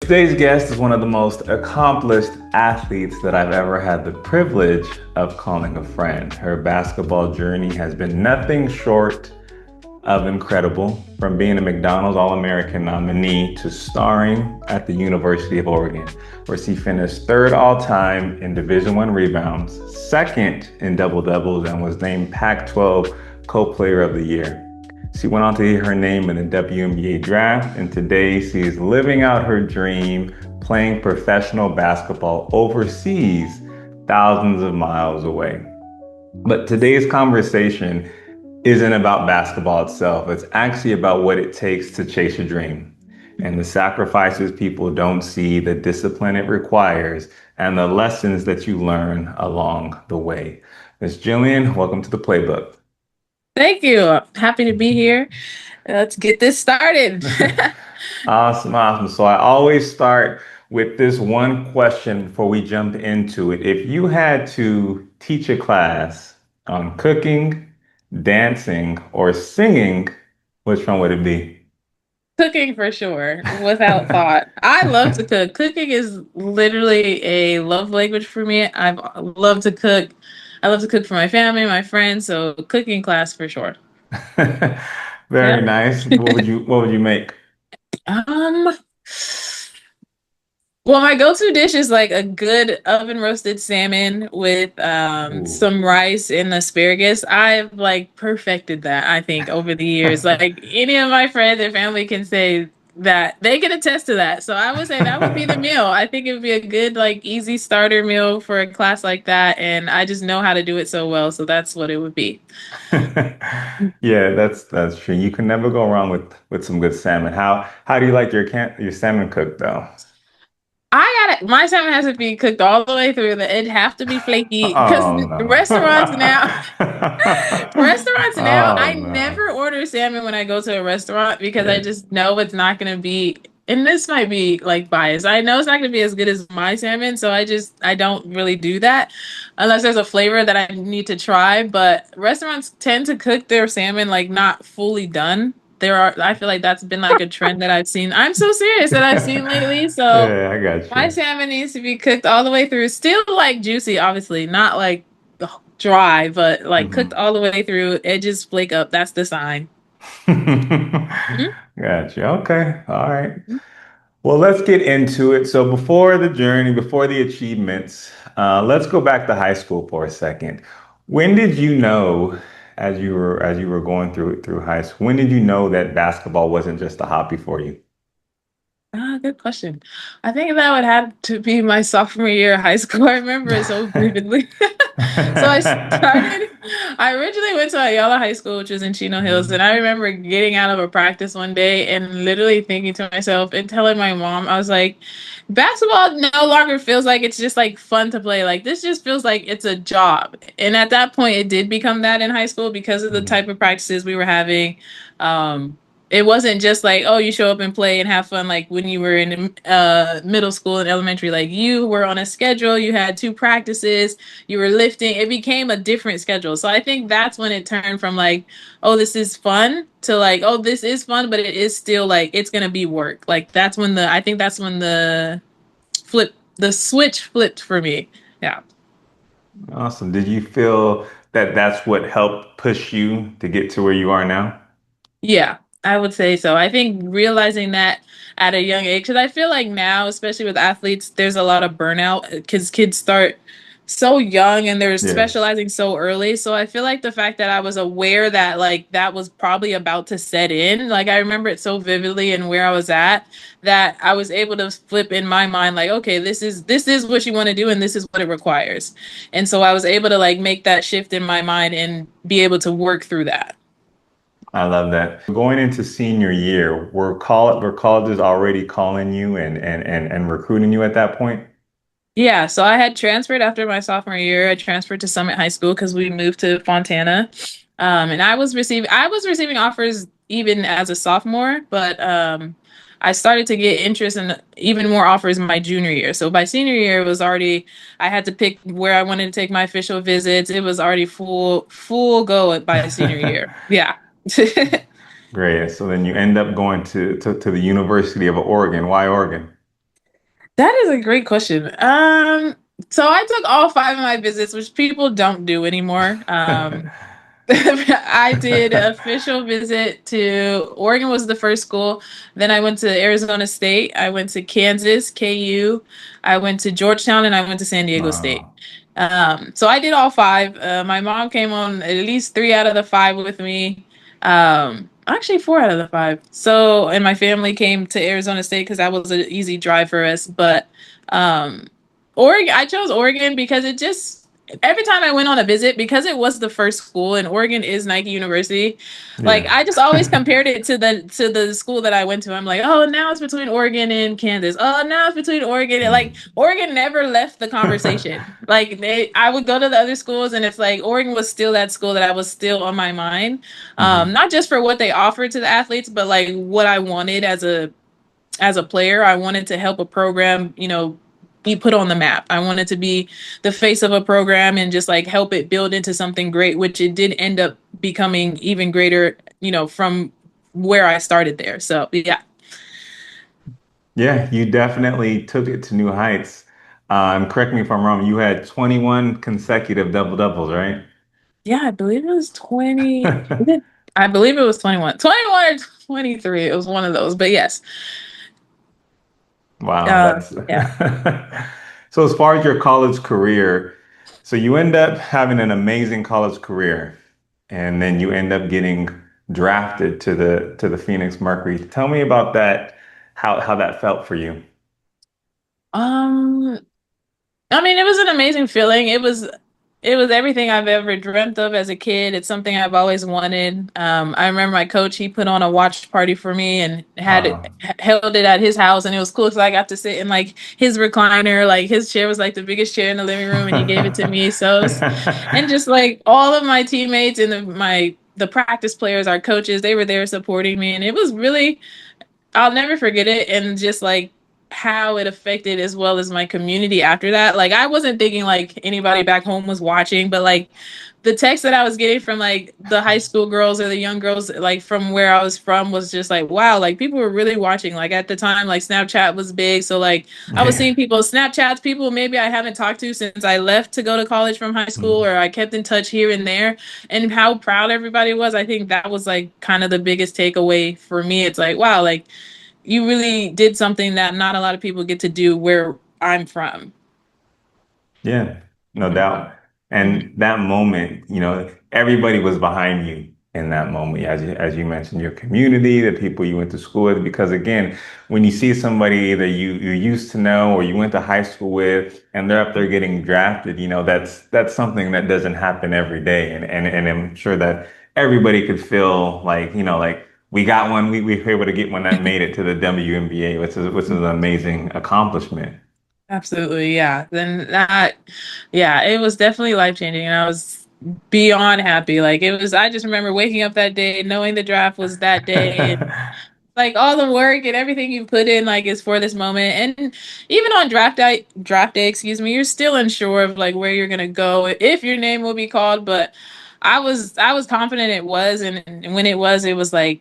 Today's guest is one of the most accomplished athletes that I've ever had the privilege of calling a friend. Her basketball journey has been nothing short of incredible, from being a McDonald's All-American nominee to starring at the University of Oregon, where she finished third all-time in Division I rebounds, second in double-doubles, and was named Pac-12 Co-Player of the Year. She went on to hear her name in the WNBA draft, and today she is living out her dream, playing professional basketball overseas, thousands of miles away. But today's conversation isn't about basketball itself. It's actually about what it takes to chase a dream and the sacrifices people don't see, the discipline it requires, and the lessons that you learn along the way. Miss Jillian, welcome to the Playbook. Thank you. Happy to be here. Let's get this started. Awesome, awesome. So I always start with this one question before we jump into it. If you had to teach a class on cooking, dancing, or singing, which one would it be? Cooking for sure, without thought. I love to cook. Cooking is literally a love language for me. I love to cook. I love to cook for my family, my friends. So cooking class for sure. Very Yeah. nice. What would you make? Um, well, my go-to dish is like a good oven roasted salmon with Ooh. some rice and asparagus. I've like perfected that, I think, over the years. Like any of my friends and family can say that they can attest to that. So I would say that would be the meal. I think it would be a good, like easy starter meal for a class like that. And I just know how to do it so well. So that's what it would be. Yeah, that's true. You can never go wrong with some good salmon. How do you like your salmon cooked though? My salmon has to be cooked all the way through. It'd have to be flaky because Oh no. restaurants now. Restaurants now, Oh I no. never order salmon when I go to a restaurant because I Yeah. just know it's not going to be, and this might be like biased. I know it's not going to be as good as my salmon, so I don't really do that unless there's a flavor that I need to try. But restaurants tend to cook their salmon like not fully done. I feel like that's been like a trend that I've seen. I'm so serious that I've seen lately. So Yeah, I got my you. salmon needs to be cooked all the way through. Still like juicy, obviously, not like dry, but like cooked Hmm. all the way through. Edges flake up. That's the sign. Gotcha. Okay. All right. Mhm. Well, let's get into it. So before the journey, before the achievements, let's go back to high school for a second. When did you know, as you were going through high school, when did you know that basketball wasn't just a hobby for you? Good question. I think that would have to be my sophomore year of high school. I remember it so vividly. I originally went to Ayala High School, which was in Chino Hills, and Mhm. I remember getting out of a practice one day and literally thinking to myself and telling my mom, I was like, basketball no longer feels like it's just like fun to play. Like this just feels like it's a job. And at that point, it did become that in high school because of the Mhm. type of practices we were having. Um, it wasn't just like, oh, you show up and play and have fun like when you were in middle school and elementary. Like you were on a schedule, you had two practices, you were lifting. It became a different schedule. So I think that's when it turned from like, oh, this is fun to like, oh, this is fun, but it is still like it's gonna be work. Like I think that's when the switch flipped for me. Yeah. Awesome. Did you feel that that's what helped push you to get to where you are now? Yeah, I would say so. I think realizing that at a young age, because I feel like now, especially with athletes, there's a lot of burnout because kids start so young and they're Yes. specializing so early. So I feel like the fact that I was aware that like that was probably about to set in, like I remember it so vividly and where I was at that I was able to flip in my mind like, okay, this is what you want to do and this is what it requires. And so I was able to like make that shift in my mind and be able to work through that. I love that. Going into senior year, were colleges already calling you and recruiting you at that point? Yeah, so I had transferred after my sophomore year. I transferred to Summit High School because we moved to Fontana. And I was receiving offers even as a sophomore, but I started to get interest in even more offers in my junior year. So by senior year, it was already I had to pick where I wanted to take my official visits. It was already full go by senior year. Yeah. Great. So then you end up going to the University of Oregon. Why Oregon? That is a great question. So I took all five of my visits, which people don't do anymore. I did an official visit to Oregon was the first school. Then I went to Arizona State. I went to Kansas, KU. I went to Georgetown and I went to San Diego State. Wow. So I did all five. My mom came on at least three out of the five with me. Actually four out of the five. So, and my family came to Arizona State because that was an easy drive for us. But um, Oregon, I chose Oregon because it just every time I went on a visit, because it was the first school and Oregon is Nike University, like Yeah. I just always compared it to the school that I went to. I'm like, oh, now it's between Oregon and Kansas. Oh, now it's between Oregon and like Mm. Oregon never left the conversation. Like I would go to the other schools and it's like Oregon was still that school that I was still on my mind. Mhm. Not just for what they offered to the athletes, but like what I wanted as a player. I wanted to help a program, be put on the map. I wanted to be the face of a program and just like help it build into something great, which it did end up becoming even greater, from where I started there. So yeah. Yeah, you definitely took it to new heights. Correct me if I'm wrong, you had 21 consecutive double doubles, right? Yeah, I believe it was 20. I believe it was 21. 21 or 23. It was one of those. But yes. Wow, that's Yeah. so as far as your college career, so you end up having an amazing college career, and then you end up getting drafted to the Phoenix Mercury. Tell me about that, how that felt for you. Um, I mean, it was an amazing feeling. It was everything I've ever dreamt of as a kid. It's something I've always wanted. I remember my coach, he put on a watch party for me and had it Uh, held it at his house and it was cool because I got to sit in like his recliner, like his chair was like the biggest chair in the living room and he gave it to me. And just like all of my teammates and the practice players, our coaches, they were there supporting me and it was really I'll never forget it and just like how it affected as well as my community after that. Like I wasn't thinking like anybody back home was watching, but like the text that I was getting from like the high school girls or the young girls like from where I was from was just like wow, like people were really watching. Like at the time like Snapchat was big, so like I was yeah. seeing people Snapchats, people maybe I haven't talked to since I left to go to college from high school Mm. or I kept in touch here and there and how proud everybody was. I think that was like kind of the biggest takeaway for me. It's like wow, like you really did something that not a lot of people get to do where I'm from. Yeah, no Mhm. doubt. Mhm. And that moment, everybody was behind you in that moment. As you mentioned, your community, the people you went to school with. Because again, when you see somebody either you used to know or you went to high school with, and they're up there getting drafted, that's something that doesn't happen every day. And I'm sure that everybody could feel like, like we got one, we were able to get one that made it to the WNBA, which is an amazing accomplishment. Absolutely, yeah. Then that, yeah, it was definitely life changing, and I was beyond happy. Like it was, I just remember waking up that day, knowing the draft was that day, and like all the work and everything you put in, like is for this moment. And even on draft day, excuse me, you're still unsure of like where you're gonna go, if your name will be called. But I was confident it was, and when it was like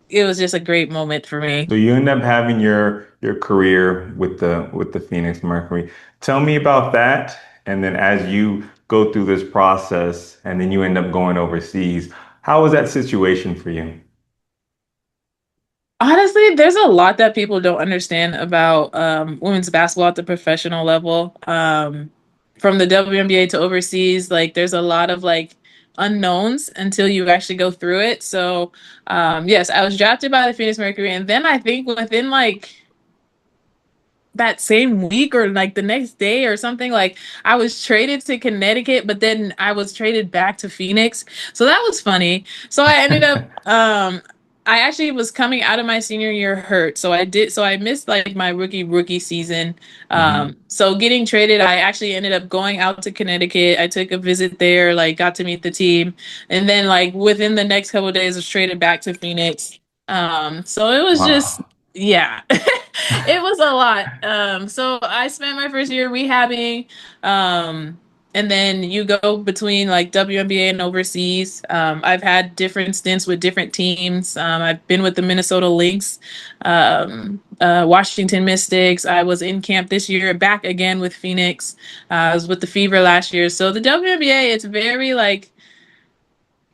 it was just a great moment for me. So you end up having your career with the Phoenix Mercury. Tell me about that. And then as you go through this process and then you end up going overseas, how was that situation for you? Honestly, there's a lot that people don't understand about women's basketball at the professional level. From the WNBA to overseas, like there's a lot of like unknowns until you actually go through it. So, yes, I was drafted by the Phoenix Mercury, and then I think within like that same week or like the next day or something like I was traded to Connecticut but then I was traded back to Phoenix, so that was funny. So I ended up I actually was coming out of my senior year hurt, so I missed like my rookie season. Hmm. So getting traded, I actually ended up going out to Connecticut. I took a visit there, like got to meet the team, and then like within the next couple of days was traded back to Phoenix. So it was just Wow. yeah. It was a lot. So I spent my first year rehabbing. Um, And then you go between like WNBA and overseas. I've had different stints with different teams. I've been with the Minnesota Lynx, Washington Mystics. I was in camp this year, back again with Phoenix. I was with the Fever last year. So the WNBA, it's very like,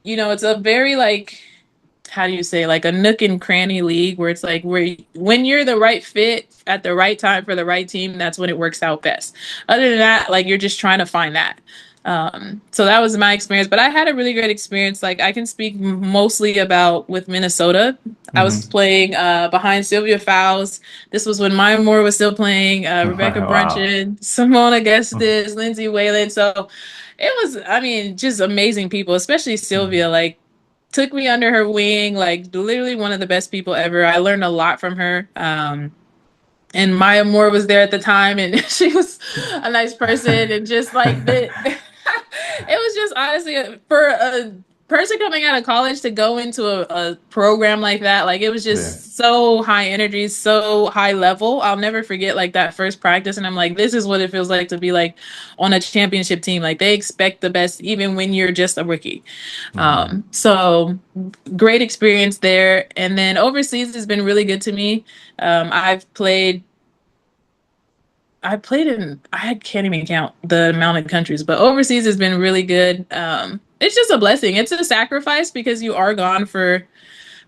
it's a very like, how do you say, like a nook and cranny league where it's like when you're the right fit at the right time for the right team, that's when it works out best. Other than that, like you're just trying to find that. So that was my experience, but I had a really great experience. Like I can speak mostly about with Minnesota. I was Hmm. playing behind Sylvia Fowles. This was when Maya Moore was still playing, Rebecca Wow. Brunchen, Simona Gestis, Lindsay Whalen. So it was, I mean, just amazing people, especially Sylvia. Like took me under her wing, like literally one of the best people ever. I learned a lot from her. And Maya Moore was there at the time, and she was a nice person, and just like the, it was just honestly for a person coming out of college to go into a program like that, like it was Yeah. just so high energy, so high level. I'll never forget like that first practice, and I'm like, this is what it feels like to be like on a championship team. Like they expect the best, even when you're just a rookie. Hmm. So great experience there, and then overseas has been really good to me. I've played I can't even count the amount of countries, but overseas has been really good. It's just a blessing. It's a sacrifice because you are gone for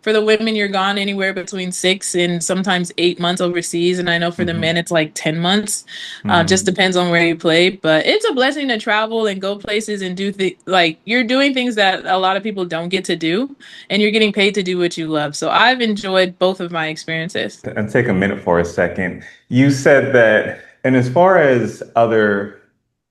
the women, you're gone anywhere between 6 and sometimes 8 months overseas. And I know for the men, Hmm. it's like 10 months. Just Hmm. depends on where you play. But it's a blessing to travel and go places and like you're doing things that a lot of people don't get to do, and you're getting paid to do what you love. So I've enjoyed both of my experiences. And take a minute for a second. You said that, and as far as other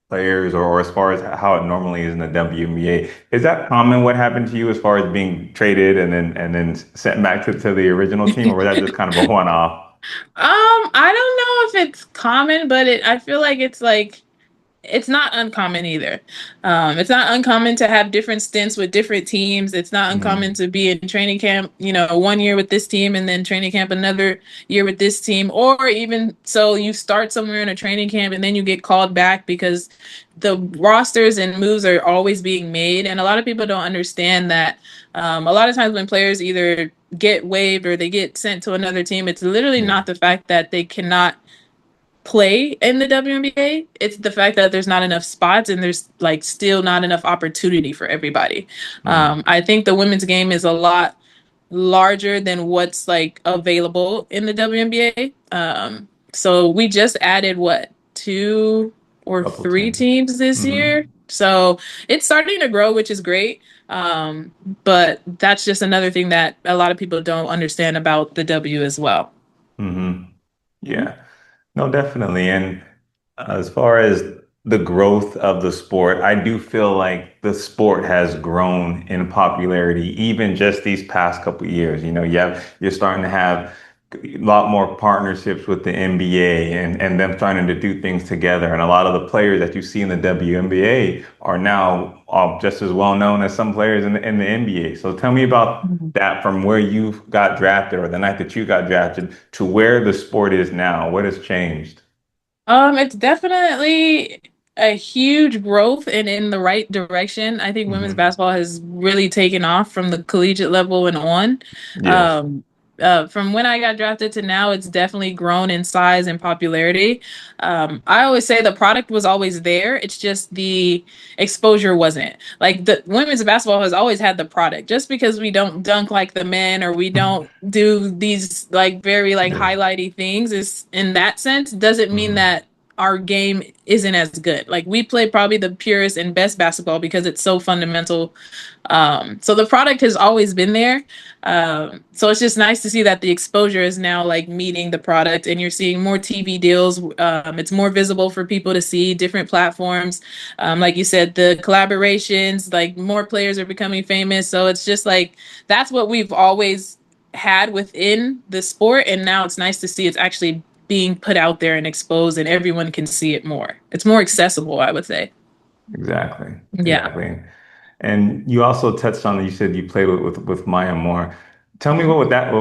players or as far as how it normally is in the WNBA, is that common what happened to you as far as being traded and then sent back to the original team, or was that just kind of a one-off? I don't know if it's common, but I feel like it's not uncommon either. It's not uncommon to have different stints with different teams. It's not uncommon Hmm. to be in training camp, 1 year with this team and then training camp another year with this team. Or even so, you start somewhere in a training camp and then you get called back because the rosters and moves are always being made. And a lot of people don't understand that a lot of times when players either get waived or they get sent to another team, it's literally Yeah. not the fact that they cannot play in the WNBA. It's the fact that there's not enough spots and there's like still not enough opportunity for everybody. Hmm. I think the women's game is a lot larger than what's like available in the WNBA. So we just added what, two or Couple three teams. teams this Hmm. year. So it's starting to grow, which is great. But that's just another thing that a lot of people don't understand about the W as well. Hmm. Yeah. No, definitely. And as far as the growth of the sport, I do feel like the sport has grown in popularity even just these past couple of years. You're starting to have a lot more partnerships with the NBA and them starting to do things together. And a lot of the players that you see in the WNBA are now just as well known as some players in the NBA. So tell me about that from where you got drafted or the night that you got drafted to where the sport is now. What has changed? It's definitely a huge growth and in the right direction. I think women's Hmm. basketball has really taken off from the collegiate level and on. Yes. Um, from when I got drafted to now, it's definitely grown in size and popularity. I always say the product was always there. It's just the exposure wasn't. Like the women's basketball has always had the product. Just because we don't dunk like the men or we don't do these like very like Yeah. highlighty things is in that sense doesn't mean Hmm. that our game isn't as good. Like we play probably the purest and best basketball because it's so fundamental. So the product has always been there. So it's just nice to see that the exposure is now like meeting the product and you're seeing more TV deals. It's more visible for people to see different platforms. Like you said, the collaborations, like more players are becoming famous. So it's just like that's what we've always had within the sport. And now it's nice to see it's actually being put out there and exposed and everyone can see it more. It's more accessible, I would say. Exactly. Yeah. Exactly. And you also touched on, you said you played with Maya Moore. Tell me what that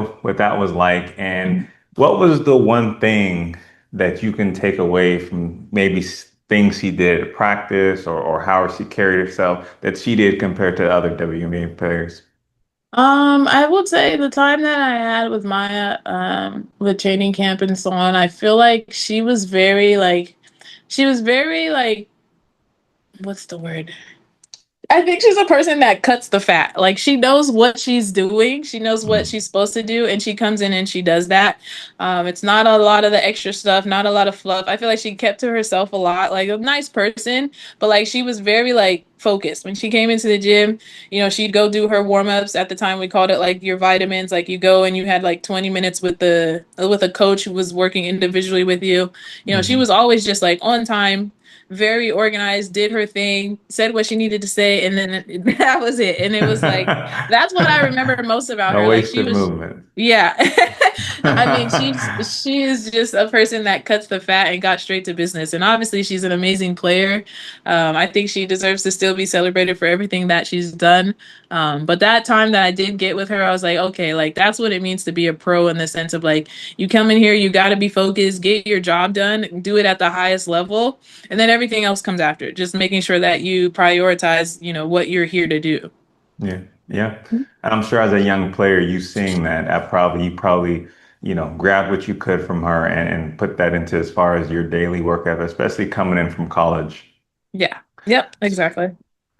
was like, and what was the one thing that you can take away from maybe things she did at practice or how she carried herself that she did compared to other WNBA players? I would say the time that I had with Maya, with training camp and so on, I feel like she was very like, what's the word? I think she's a person that cuts the fat. Like she knows what she's doing. She knows what Mm. she's supposed to do, and she comes in and she does that. It's not a lot of the extra stuff, not a lot of fluff. I feel like she kept to herself a lot. Like a nice person, but like she was very like focused. When she came into the gym, she'd go do her warm-ups. At the time we called it like your vitamins. Like you go and you had like 20 minutes with a coach who was working individually with you. She Hmm. was always just like on time, very organized, did her thing, said what she needed to say, and then that was it. And it was like that's what I remember most about No her. Like she wasted was, movement. yeah. I mean, she is just a person that cuts the fat and got straight to business. And obviously, she's an amazing player. I think she deserves to still be celebrated for everything that she's done. But that time that I did get with her, I was like, okay, like that's what it means to be a pro in the sense of like you come in here, you got to be focused, get your job done, do it at the highest level, and then everything else comes after. Just making sure that you prioritize, what you're here to do. Yeah, yeah. And I'm sure as a young player, you seeing that, you probably, grabbed what you could from her and put that into as far as your daily work ethic, especially coming in from college. Yeah. Yep. Exactly.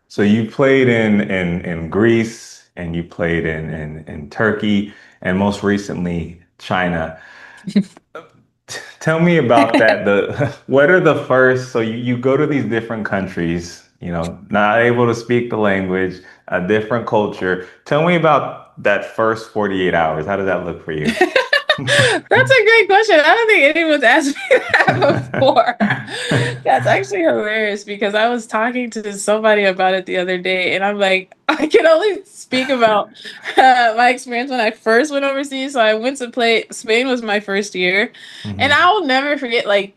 So you played in Greece and you played in Turkey and most recently China. Tell me about that. What are the first, so you go to these different countries, not able to speak the language, a different culture. Tell me about that first 48 hours. How did that look for you? That's a great question. I don't think anyone's asked me that before. That's actually hilarious because I was talking to somebody about it the other day, and I'm like, I can only speak about my experience when I first went overseas. So I went to play, Spain was my first year, and Hmm. I'll never forget, like,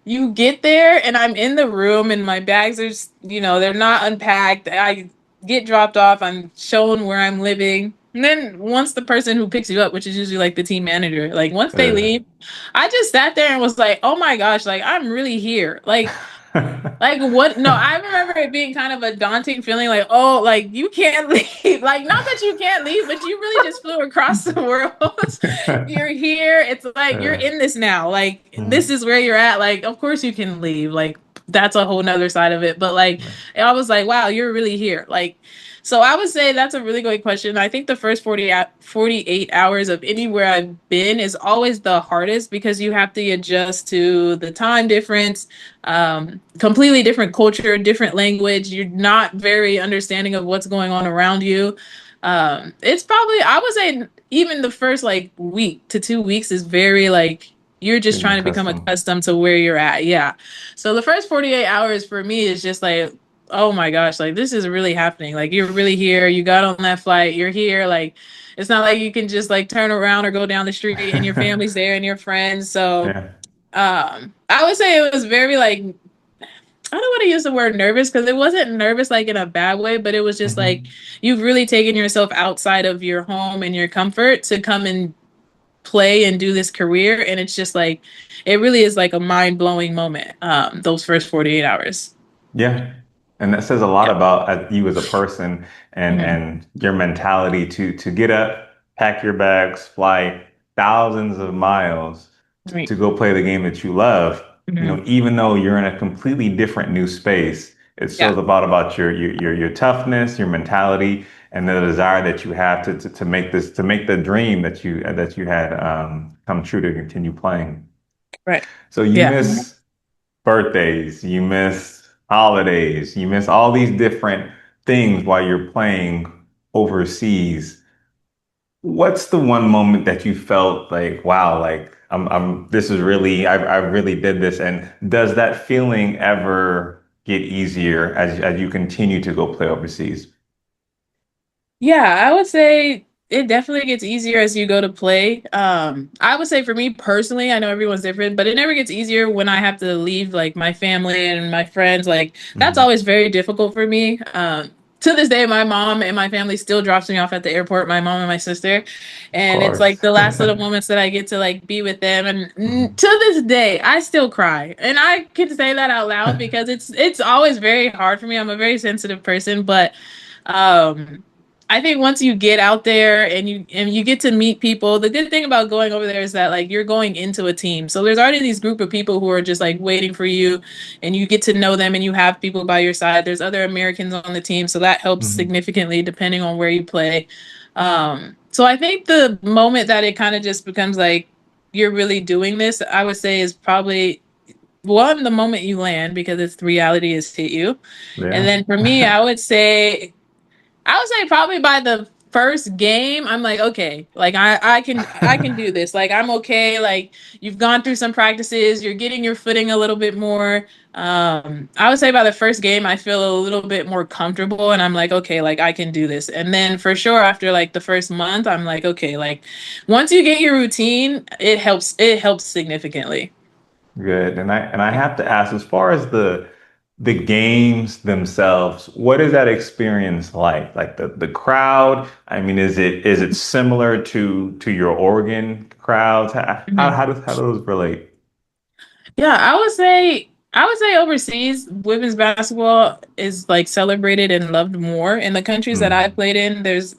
you get there, and I'm in the room, and my bags are, they're not unpacked. I get dropped off, I'm shown where I'm living. And then once the person who picks you up, which is usually like the team manager, like once they leave, I just sat there and was like, "Oh my gosh, like I'm really here." Like what? No, I remember it being kind of a daunting feeling like, "Oh, like you can't leave." Like not that you can't leave, but you really just flew across the world. You're here. It's like you're Uh, in this now. Like this mhm. is where you're at. Like of course you can leave. Like that's a whole nother side of it. But like I was like, "Wow, you're really here." Like so I would say that's a really great question. I think the first 48 hours of anywhere I've been is always the hardest because you have to adjust to the time difference, completely different culture, different language. You're not very understanding of what's going on around you. It's probably, I would say, even the first like week to 2 weeks is very like, you're just Getting trying to become accustomed. accustomed to where you're at. Yeah. So the first 48 hours for me is just like, oh my gosh, like this is really happening. Like you're really here. You got on that flight. You're here. Like it's not like you can just like turn around or go down the street and your family's there and your friends. So Yeah. I would say it was very like I don't want to use the word nervous because it wasn't nervous like in a bad way, but it was just like Hmm. you've really taken yourself outside of your home and your comfort to come and play and do this career. And it's just like it really is like a mind blowing moment. Those first 48 hours. Yeah. And that says a lot Yeah. about you as a person and Hmm. your mentality to get up, pack your bags, fly thousands of miles Right. to go play the game that you love. Hmm. Even though you're in a completely different new space, it Yeah. shows about your toughness, your mentality, and the desire that you have to make to make the dream that you had come true to continue playing. Right. So you Yeah. miss birthdays, you miss holidays, you miss all these different things while you're playing overseas. What's the one moment that you felt like, wow, like this is really, I really did this. And does that feeling ever get easier as you continue to go play overseas? Yeah, I would say it definitely gets easier as you go to play. I would say for me personally, I know everyone's different, but it never gets easier when I have to leave like my family and my friends. Like that's Hmm. always very difficult for me. to this day, my mom and my family still drops me off at the airport, my mom and my sister. Of And it's like course. the last little moments that I get to like be with them. And Mhm. to this day, I still cry. And I can say that out loud because it's always very hard for me. I'm a very sensitive person, but um I think once you get out there and you get to meet people, the good thing about going over there is that like you're going into a team. So there's already these group of people who are just like waiting for you and you get to know them and you have people by your side. There's other Americans on the team, so that helps Mhm. significantly depending on where you play. So I think the moment that it kind of just becomes like you're really doing this, I would say is probably one, the moment you land because it's the reality has hit you. And Yeah. then for me, I would say probably by the first game, I'm like, okay, like I can do this. Like I'm okay. Like you've gone through some practices, you're getting your footing a little bit more. I would say by the first game, I feel a little bit more comfortable and I'm like, okay, like I can do this. And then for sure after like the first month, I'm like, okay, like once you get your routine, it helps significantly. Good. And I have to ask, as far as the games themselves, what is that experience like? Like the crowd? I mean, is it similar to your Oregon crowds? How do those relate? Yeah, I would say overseas women's basketball is like celebrated and loved more. In the countries that I Mm. played in, there's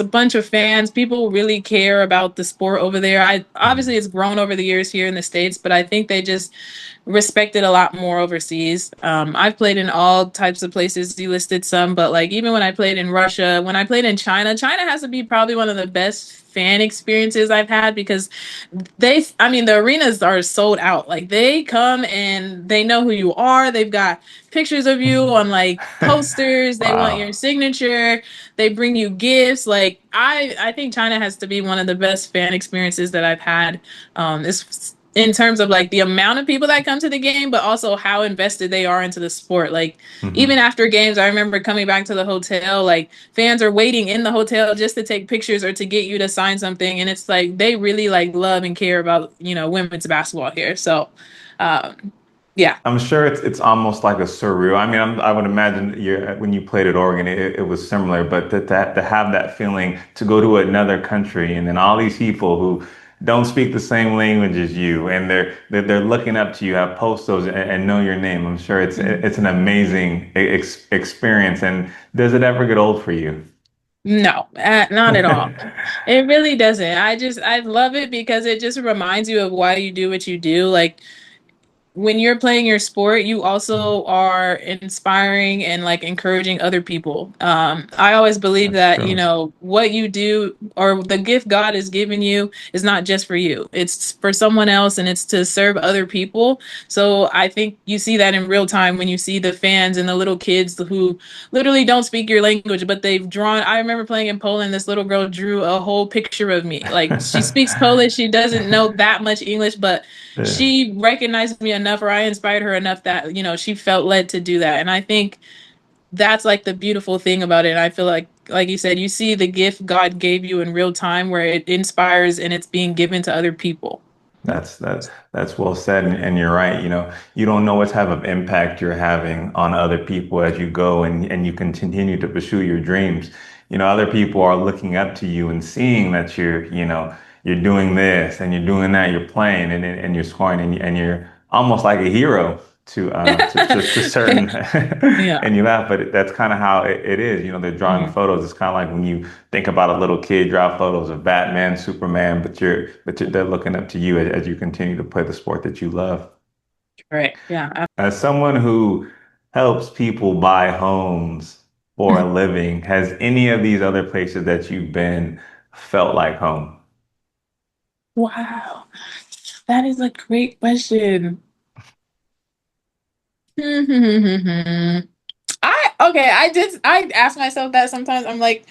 a bunch of fans. People really care about the sport over there. I obviously Mm. it's grown over the years here in the States, but I think they just respected a lot more overseas. I've played in all types of places. You listed some, but like even when I played in Russia, when I played in China, China has to be probably one of the best fan experiences I've had because I mean, the arenas are sold out. Like they come and they know who you are. They've got pictures of you on like posters. They want your Wow. signature. They bring you gifts. Like I think China has to be one of the best fan experiences that I've had. It's in terms of like the amount of people that come to the game, but also how invested they are into the sport. Like even Mhm. after games, I remember coming back to the hotel, like fans are waiting in the hotel just to take pictures or to get you to sign something. And it's like they really like love and care about, women's basketball here. So yeah. I'm sure it's almost like a surreal. I mean, I would imagine when you played at Oregon, it was similar, but to have that feeling to go to another country and then all these people who don't speak the same language as you and they're looking up to you, have posters and know your name. I'm sure it's an amazing experience. And does it ever get old for you? No, not at all. It really doesn't. I love it because it just reminds you of why you do what you do. Like when you're playing your sport, you also are inspiring and like encouraging other people. I always believe That's that, true. what you do or the gift God has given you is not just for you. It's for someone else and it's to serve other people. So I think you see that in real time when you see the fans and the little kids who literally don't speak your language, but they've drawn. I remember playing in Poland, this little girl drew a whole picture of me. Like she speaks Polish, she doesn't know that much English, but Yeah. she recognized me enough or I inspired her enough that, she felt led to do that. And I think that's like the beautiful thing about it. And I feel like you said, you see the gift God gave you in real time where it inspires and it's being given to other people. That's well said, and you're right. You don't know what type of impact you're having on other people as you go and you continue to pursue your dreams. Other people are looking up to you and seeing that you're doing this and you're doing that, you're playing and you're scoring and you're almost like a hero to certain Yeah. and you laugh, but that's kind of how it is. They're drawing Mhm. photos. It's kind of like when you think about a little kid draw photos of Batman, Superman, they're looking up to you as you continue to play the sport that you love. Right. Yeah. As someone who helps people buy homes for a living, has any of these other places that you've been felt like home? Wow. That is a great question. I ask myself that sometimes. I'm like,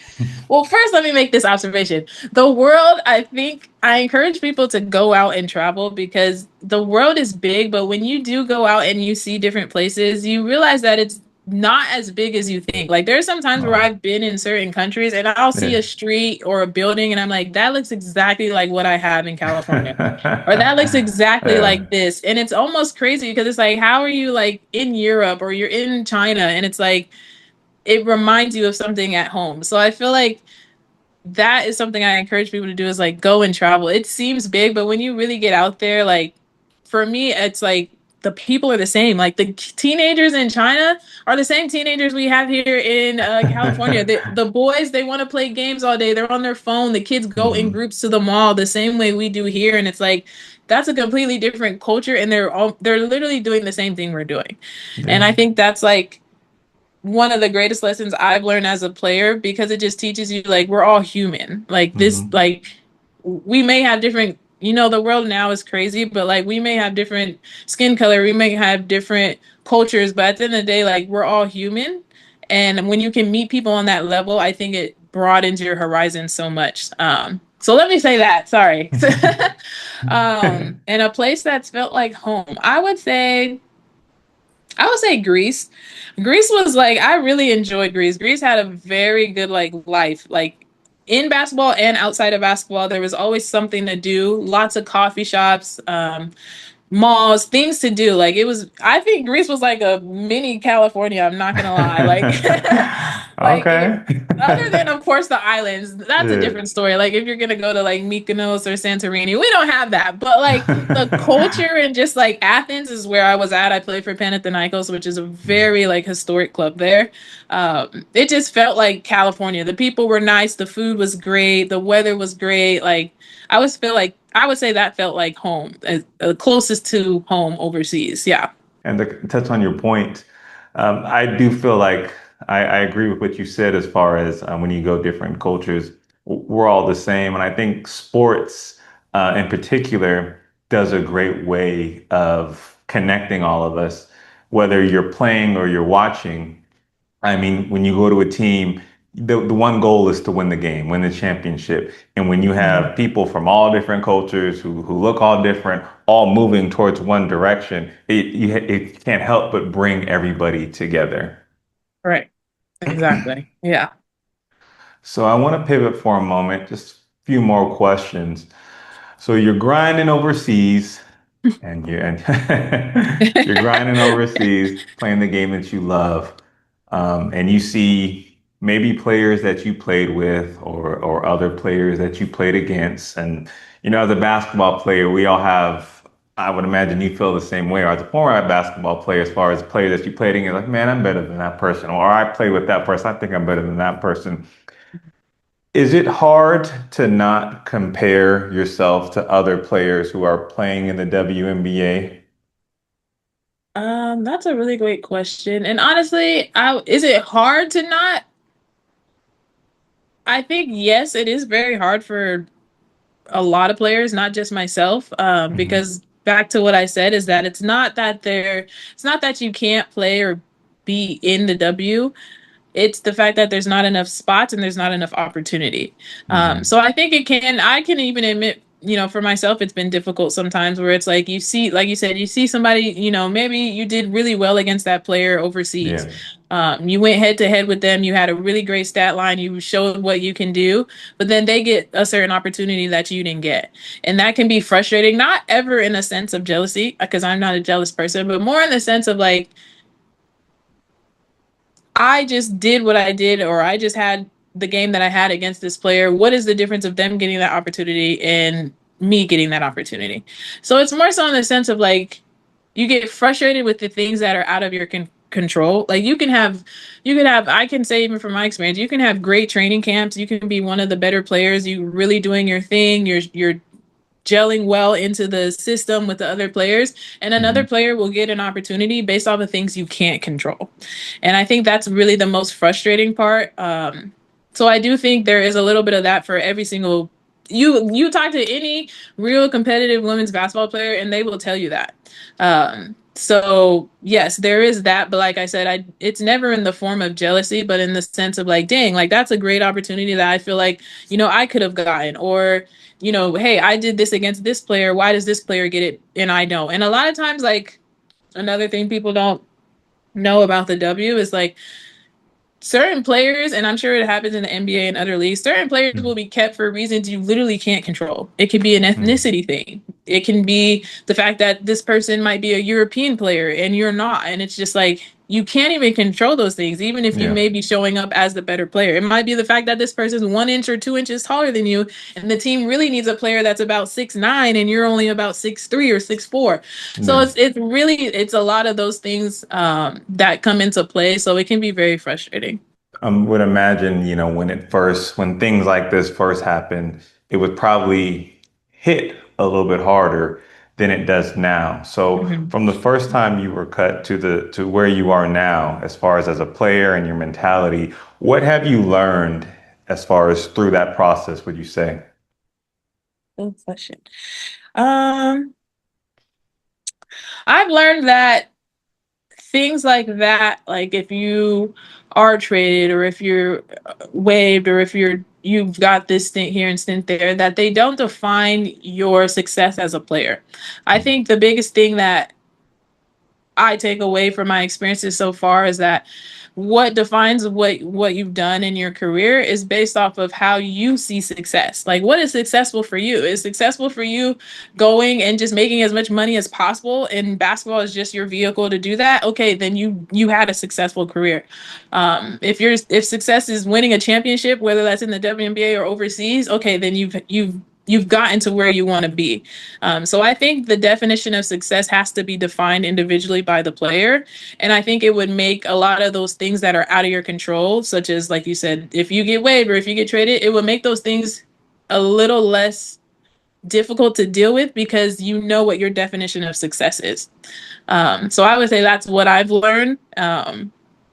well, first let me make this observation. The world, I think I encourage people to go out and travel because the world is big, but when you do go out and you see different places, you realize that it's not as big as you think. Like there's some times where Oh, I've been in certain countries and I'll see yeah. a street or a building and I'm like, that looks exactly like what I have in California. Or that looks exactly Yeah. like this. And it's almost crazy because it's like, how are you like in Europe or you're in China? And it's like, it reminds you of something at home. So I feel like that is something I encourage people to do is like go and travel. It seems big, but when you really get out there, like for me, it's like the people are the same. Like the teenagers in China are the same teenagers we have here in California. The boys, they want to play games all day. They're on their phone. The kids go in Mhm. groups to the mall the same way we do here. And it's like, that's a completely different culture. And they're literally doing the same thing we're doing. And Yeah. I think that's like, one of the greatest lessons I've learned as a player because it just teaches you like we're all human. Like this, Hmm. like we may have different, the world now is crazy, but like we may have different skin color, we may have different cultures, but at the end of the day, like we're all human. And when you can meet people on that level, I think it broadens your horizon so much. So let me say that. Sorry. And a place that's felt like home. I would say Greece. Greece was like I really enjoyed Greece. Greece had a very good like life. Like in basketball and outside of basketball, there was always something to do. Lots of coffee shops, malls, things to do. Like it was I think Greece was like a mini California, I'm not gonna lie. Like like Okay. other than of course the islands, that's a Yeah. different story. Like if you're gonna go to like Mykonos or Santorini, we don't have that. But like the culture and just like Athens is where I was at. I played for Panathinaikos, which is a very like historic club there. It just felt like California. The people were nice, the food was great, the weather was great. Like I would say that felt like home, closest to home overseas. Yeah. And to touch on your point, I do feel like I agree with what you said as far as when you go different cultures, we're all the same. And I think sports in particular does a great way of connecting all of us, whether you're playing or you're watching. I mean, when you go to a team, the one goal is to win the game, win the championship. And when you Mhm. have people from all different cultures who look all different, all moving towards one direction, it can't help but bring everybody together. Right. Exactly. Yeah. So I want to pivot for a moment, just a few more questions. So you're grinding overseas and you're grinding overseas, playing the game that you love, and you see maybe players that you played with or other players that you played against. And as a basketball player, we all have. I would imagine you feel the same way. Or as a former basketball player, as far as players that you played against, like, man, I'm better than that person. Or I played with that person. I think I'm better than that person. Is it hard to not compare yourself to other players who are playing in the WNBA? That's a really great question. And honestly, is it hard to not? I think yes, it is very hard for a lot of players, not just myself. Hmm. Because back to what I said is that it's not that you can't play or be in the W. It's the fact that there's not enough spots and there's not enough opportunity. Hmm. So I can even admit, for myself, it's been difficult sometimes where it's like you see, like you said, you see somebody, maybe you did really well against that player overseas. Yeah. You went head to head with them. You had a really great stat line. You showed what you can do, but then they get a certain opportunity that you didn't get. And that can be frustrating, not ever in a sense of jealousy, because I'm not a jealous person, but more in the sense of like, I just did what I did, or I just had the game that I had against this player. What is the difference of them getting that opportunity and me getting that opportunity? So it's more so in the sense of like, you get frustrated with the things that are out of your control. Like I can say even from my experience, you can have great training camps. You can be one of the better players. You really doing your thing. You're gelling well into the system with the other players, and another Hmm. player will get an opportunity based off of things you can't control. And I think that's really the most frustrating part. So I do think there is a little bit of that for every single you talk to any real competitive women's basketball player and they will tell you that. So yes, there is that, but like I said, it's never in the form of jealousy, but in the sense of like, dang, like that's a great opportunity that I feel like, I could have gotten, or hey, I did this against this player. Why does this player get it and I don't? And a lot of times, like another thing people don't know about the W is like certain players, and I'm sure it happens in the NBA and other leagues, certain players will be kept for reasons you literally can't control. It could be an Hmm. ethnicity thing. It can be the fact that this person might be a European player and you're not. And it's just like, you can't even control those things, even if you Yeah. may be showing up as the better player. It might be the fact that this person's 1 inch or 2 inches taller than you, and the team really needs a player that's about 6'9", and you're only about 6'3" or 6'4". So Yeah. it's a lot of those things that come into play. So it can be very frustrating. Would imagine, when things like this first happened, it would probably hit a little bit harder than it does now. So Mhm. from the first time you were cut to where you are now, as a player and your mentality, what have you learned as far as through that process, would you say? Good question. Um, I've learned that things like that, like if you are traded or if you're waived or if you've got this stint here and stint there, that they don't define your success as a player. I think the biggest thing that I take away from my experiences so far is that what defines what you've done in your career is based off of how you see success. Like what is successful for you? Is successful for you going and just making as much money as possible and basketball is just your vehicle to do that? Okay, then you had a successful career. If success is winning a championship, whether that's in the WNBA or overseas, okay, then you've gotten to where you want to be. So I think the definition of success has to be defined individually by the player. And I think it would make a lot of those things that are out of your control, such as, like you said, if you get waived or if you get traded, it would make those things a little less difficult to deal with because you know what your definition of success is. So I would say that's what I've learned.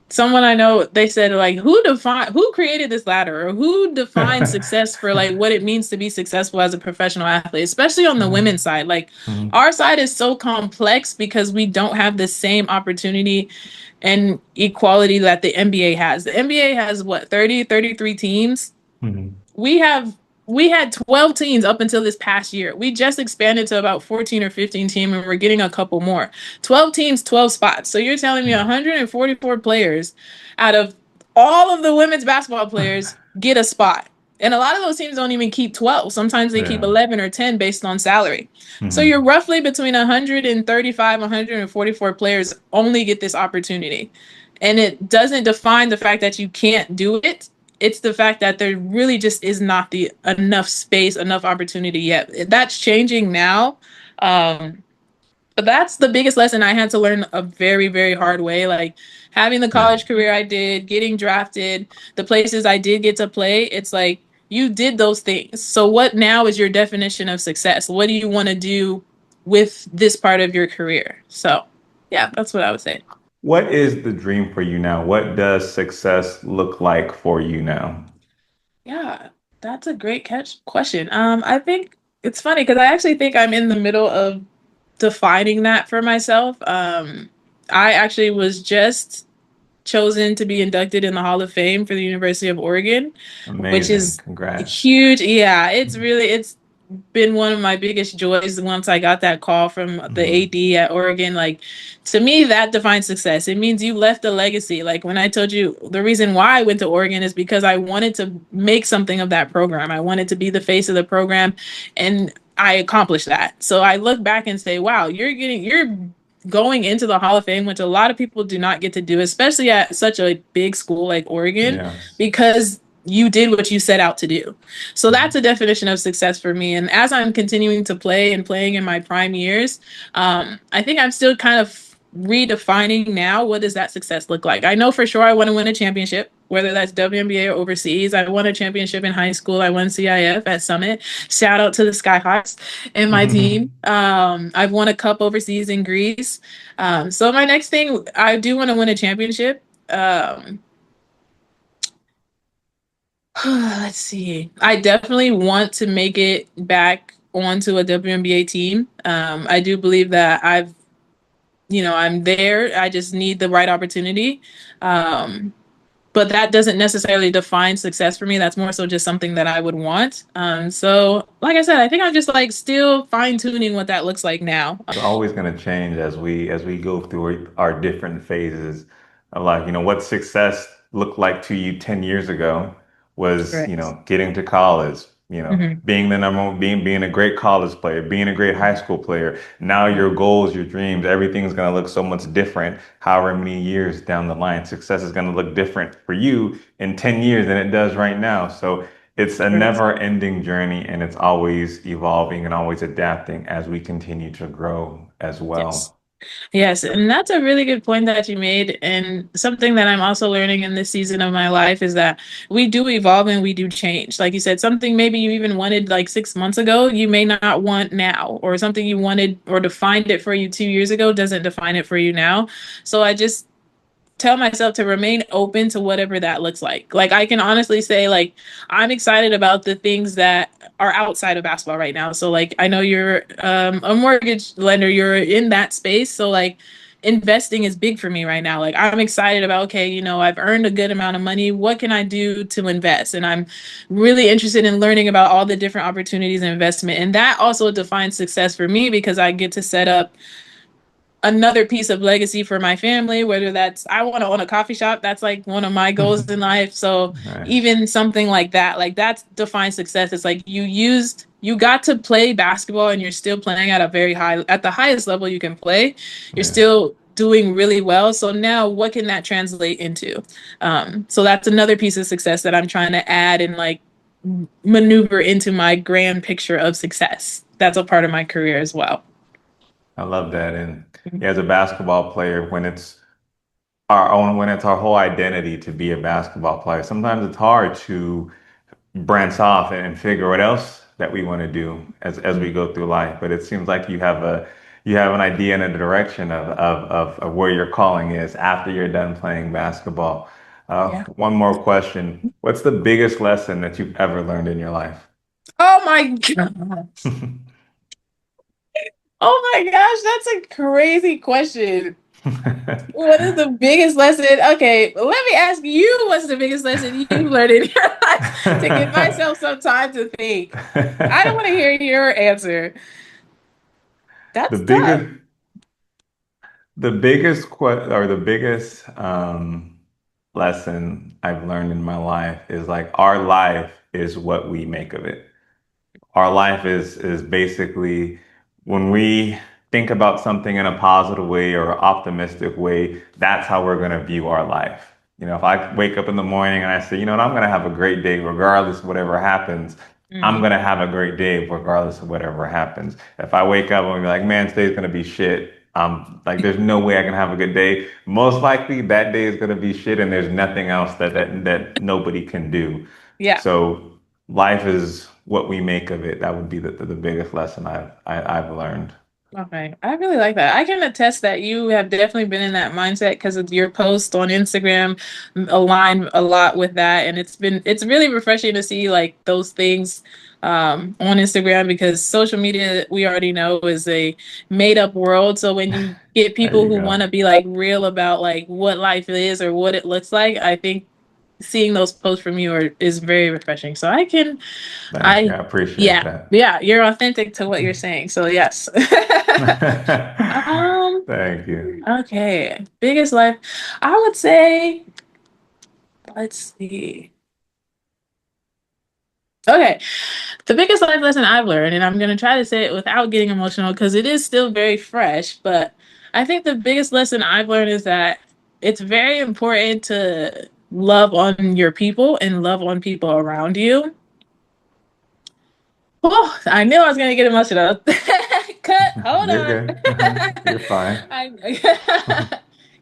Someone I know, they said like, who created this ladder or who defined success for like what it means to be successful as a professional athlete, especially on the Mhm. women's side. Like Mhm. our side is so complex because we don't have the same opportunity and equality that the NBA has. The NBA has what, 33 teams? Mhm. We had 12 teams up until this past year. We just expanded to about 14 or 15 teams and we're getting a couple more. 12 teams, 12 spots. So you're telling me Yeah. 144 players out of all of the women's basketball players get a spot. And a lot of those teams don't even keep 12. Sometimes they keep Yeah. 11 or 10 based on salary. So you're Mhm. roughly between 135, 144 players only get this opportunity. And it doesn't define the fact that you can't do it. It's the fact that there really just is not the enough space, enough opportunity yet. That's changing now. Um, but that's the biggest lesson I had to learn a very, very hard way. Like having the Yeah. college career I did, getting drafted, the places I did get to play, it's like you did those things. So what now is your definition of success? What do you want to do with this part of your career? So yeah, that's what I would say. What is the dream for you now? What does success look like for you now? Yeah, that's a great catch question. I think it's funny because I actually think I'm in the middle of defining that for myself. I actually was just chosen to be inducted in the Hall of Fame for the University of Oregon, which Amazing. is Congrats. huge. Yeah, it's been one of my biggest joys once I got that call from the Mhm. AD at Oregon. Like, to me, that defines success. It means you left a legacy. Like, when I told you the reason why I went to Oregon is because I wanted to make something of that program. I wanted to be the face of the program, and I accomplished that. So I look back and say, wow, you're going into the Hall of Fame, which a lot of people do not get to do, especially at such a big school like Oregon, Yes. because you did what you set out to do. So that's Mhm. a definition of success for me. And as I'm continuing to play and playing in my prime years, I think I'm still kind of redefining now what does that success look like. I know for sure I want to win a championship, whether that's WNBA or overseas. I won a championship in high school. I won CIF at Summit. Shout out to the Skyhawks and my team. I've won a cup overseas in Greece. So my next thing, I do want to win a championship. Let's see. I definitely want to make it back onto a WNBA team. I do believe that I'm there. I just need the right opportunity. Um, but that doesn't necessarily define success for me. That's more so just something that I would want. So like I said, I think I'm just like still fine tuning what that looks like now. It's always going to change as we go through our different phases of life. What success looked like to you 10 years ago was, Correct. getting to college, Mhm. being the number one, being a great college player, being a great high school player. Now your goals, your dreams, everything's gonna look so much different. However many years down the line, success is gonna look different for you in 10 years than it does right now. So it's a Right. never-ending journey, and it's always evolving and always adapting as we continue to grow as Yes. well. Yes, and that's a really good point that you made. And something that I'm also learning in this season of my life is that we do evolve and we do change. Like you said, something maybe you even wanted like 6 months ago, you may not want now, or something you wanted or defined it for you 2 years ago doesn't define it for you now. So I just tell myself to remain open to whatever that looks like. Like I can honestly say like I'm excited about the things that are outside of basketball right now. So like I know you're a mortgage lender, you're in that space. So like investing is big for me right now. Like I'm excited about okay, I've earned a good amount of money. What can I do to invest? And I'm really interested in learning about all the different opportunities and investment. And that also defines success for me because I get to set up another piece of legacy for my family, whether that's I want to own a coffee shop. That's like one of my goals in life. So Nice. even something like that defines success. It's like you got to play basketball and you're still playing at a very high at the highest level you can play. You're Yeah. still doing really well. So now what can that translate into? So that's another piece of success that I'm trying to add and like maneuver into my grand picture of success. That's a part of my career as well. I love that. And yeah, as a basketball player, when it's our whole identity to be a basketball player, sometimes it's hard to branch off and figure what else that we want to do as we go through life. But it seems like you have an idea and a direction of where your calling is after you're done playing basketball. Yeah. One more question. What's the biggest lesson that you've ever learned in your life? Oh my God. Oh my gosh, that's a crazy question. What is the biggest lesson? Okay, let me ask you what's the biggest lesson you learned in your life to give myself some time to think. I don't want to hear your answer. The That's tough. biggest the biggest lesson I've learned in my life is like our life is what we make of it. Our life is basically when we think about something in a positive way or optimistic way, that's how we're going to view our life. If I wake up in the morning and I say, you know what, I'm going to have a great day regardless of whatever happens, I'm Mm, going to have a great day regardless of whatever happens. If I wake up and be like, man, today's going to be shit, like, there's no way I can have a good day. Most likely that day is going to be shit and there's nothing else that nobody can do. yeah. So life is what we make of it. That would be the biggest lesson I've learned. Okay, I really like that. I can attest that you have definitely been in that mindset because of your posts on Instagram align a lot with that, and it's really refreshing to see like those things on Instagram because social media we already know is a made up world. So when you get There people you who go. want to be like real about like what life is or what it looks like, I think seeing those posts from you is very refreshing. So Thank you. I I appreciate yeah, that. yeah, you're authentic to what you're saying. So yes. Um, Thank you. okay. Biggest life. I would say, let's see. Okay. The biggest life lesson I've learned, and I'm going to try to say it without getting emotional because it is still very fresh, but I think the biggest lesson I've learned is that it's very important to love on your people and love on people around you. Oh, I knew I was going to get emotional. Cut. Hold You're on. good. You're fine.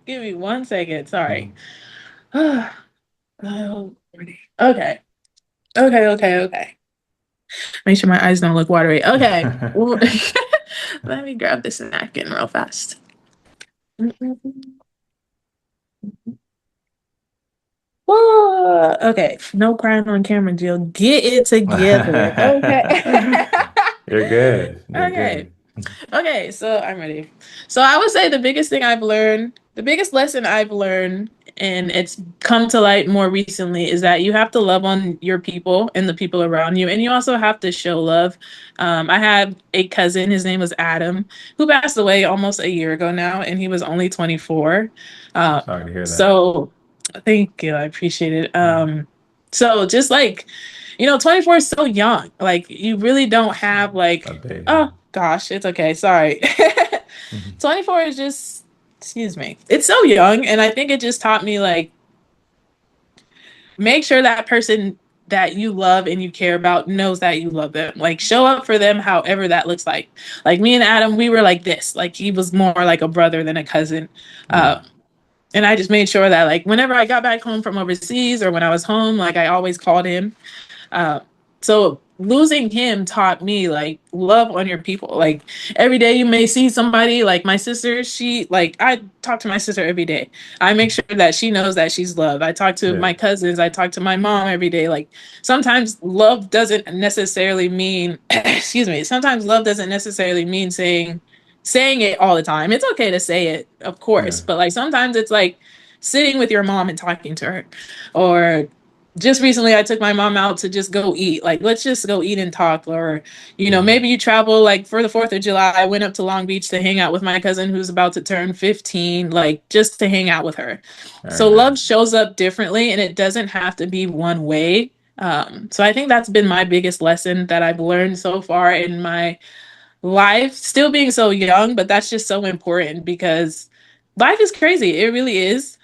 Give me 1 second. Sorry. Oh, Lordy. Okay. Okay. Okay. Okay. Make sure my eyes don't look watery. Okay. Let me grab this napkin real fast. Whoa. Okay. No crying on camera, Jill. Get it together. Okay. You're good. You're Okay. good. Okay, so I'm ready. So I would say the biggest lesson I've learned, and it's come to light more recently, is that you have to love on your people and the people around you, and you also have to show love. I had a cousin, his name was Adam, who passed away almost a year ago now, and he was only 24. I'm Uh, sorry to hear that. so thank you, I appreciate it. So just like, 24 is so young. Like you really don't have A like, baby. oh gosh, it's okay. Sorry. Mhm. 24 is just, excuse me. It's so young. And I think it just taught me like, make sure that person that you love and you care about knows that you love them. Like show up for them however that looks like. Like me and Adam, we were like this. Like he was more like a brother than a cousin. Yeah. Uh, and I just made sure that like whenever I got back home from overseas or when I was home, like I always called him. Uh, so losing him taught me like love on your people. Like every day you may see somebody like my sister, she like I talk to my sister every day. I make sure that she knows that she's loved. I talk to Yeah. my cousins, I talk to my mom every day. Like sometimes love doesn't necessarily mean excuse me, sometimes love doesn't necessarily mean saying it all the time. It's okay to say it, of Yeah. course, but like sometimes it's like sitting with your mom and talking to her or just recently I took my mom out to just go eat. Like, let's just go eat and talk. Or, Yeah. maybe you travel like for the 4th of July. I went up to Long Beach to hang out with my cousin who's about to turn 15, like just to hang out with her. Very So nice. love shows up differently and it doesn't have to be one way. So I think that's been my biggest lesson that I've learned so far in my life, still being so young, but that's just so important because life is crazy. It really is.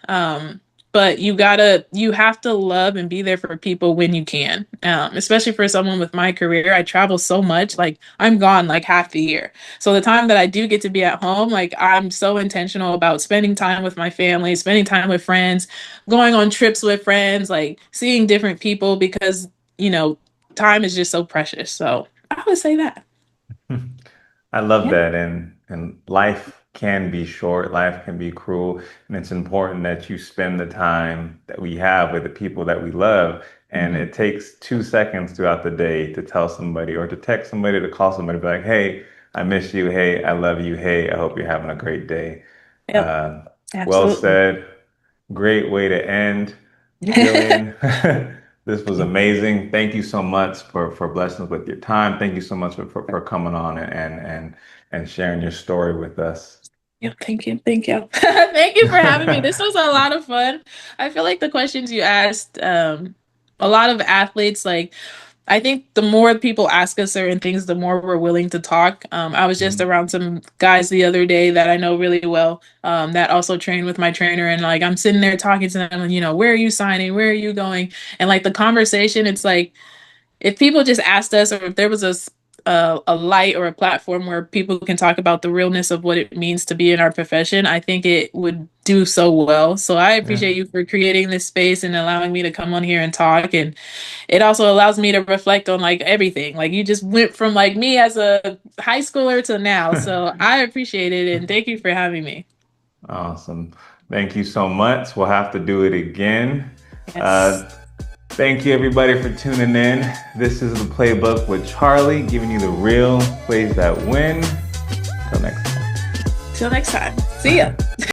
But you have to love and be there for people when you can. Especially for someone with my career, I travel so much. Like I'm gone like half the year. So the time that I do get to be at home, like I'm so intentional about spending time with my family, spending time with friends, going on trips with friends, like seeing different people because, you know, time is just so precious. So I would say that. I love Yeah. that. And life can be short, life can be cruel, and it's important that you spend the time that we have with the people that we love. And Mhm. it takes 2 seconds throughout the day to tell somebody or to text somebody, to call somebody, be like, hey, I miss you. Hey, I love you. Hey, I hope you're having a great day. Yep, Uh, well absolutely. said. Great way to end. Jillian, this was amazing. Thank you so much for blessing us with your time. Thank you so much for coming on and sharing your story with us. Yep, thank you. Thank you. Thank you for having me. This was a lot of fun. I feel like the questions you asked, a lot of athletes, like, I think the more people ask us certain things, the more we're willing to talk. I was just Mhm. around some guys the other day that I know really well, that also train with my trainer. And like, I'm sitting there talking to them, and, where are you signing? Where are you going? And like the conversation, it's like, if people just asked us or if there was a light or a platform where people can talk about the realness of what it means to be in our profession, I think it would do so well. So I Yeah. appreciate you for creating this space and allowing me to come on here and talk. And it also allows me to reflect on like everything. Like you just went from like me as a high schooler to now. So I appreciate it and thank you for having me. Awesome. Thank you so much. We'll have to do it again. Yes. Uh, Thank you, everybody, for tuning in. This is the Playbook with Charlie, giving you the real plays that win. Till next Till next time. See ya. time.